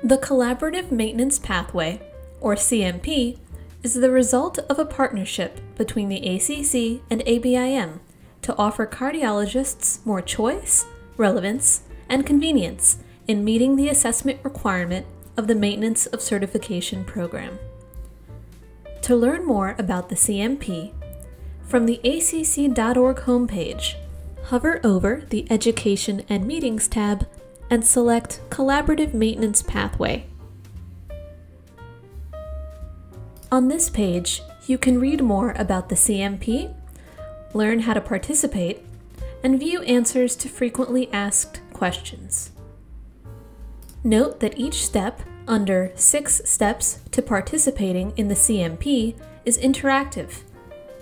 The Collaborative Maintenance Pathway, or CMP, is the result of a partnership between the ACC and ABIM to offer cardiologists more choice, relevance, and convenience in meeting the assessment requirement of the Maintenance of Certification program. To learn more about the CMP, from the acc.org homepage, hover over the Education and Meetings tab and select Collaborative Maintenance Pathway. On this page, you can read more about the CMP, learn how to participate, and view answers to frequently asked questions. Note that each step under 6 Steps to Participating in the CMP is interactive,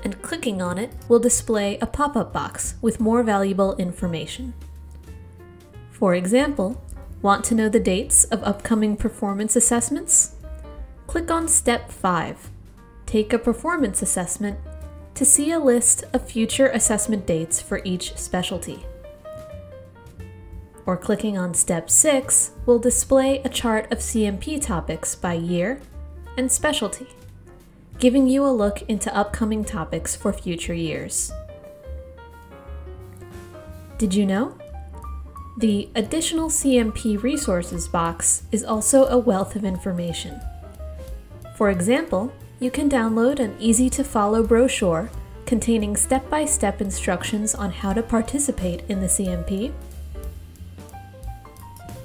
and clicking on it will display a pop-up box with more valuable information. For example, want to know the dates of upcoming performance assessments? Click on Step 5, Take a Performance Assessment, to see a list of future assessment dates for each specialty. Or clicking on Step 6 will display a chart of CMP topics by year and specialty, giving you a look into upcoming topics for future years. Did you know? The Additional Cmp Resources box is also a wealth of information. For example, you can download an easy-to-follow brochure containing step-by-step instructions on how to participate in the CMP,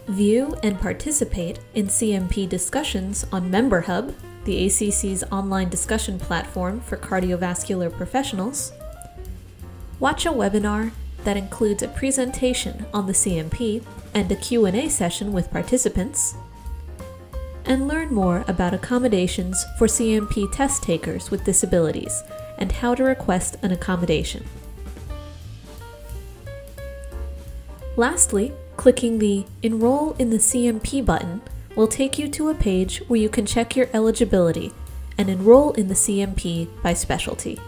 view and participate in CMP discussions on MemberHub, the ACC's online discussion platform for cardiovascular professionals, watch a webinar that includes a presentation on the CMP and a Q&A session with participants, and learn more about accommodations for CMP test takers with disabilities and how to request an accommodation. Lastly, clicking the Enroll in the CMP button will take you to a page where you can check your eligibility and enroll in the CMP by specialty.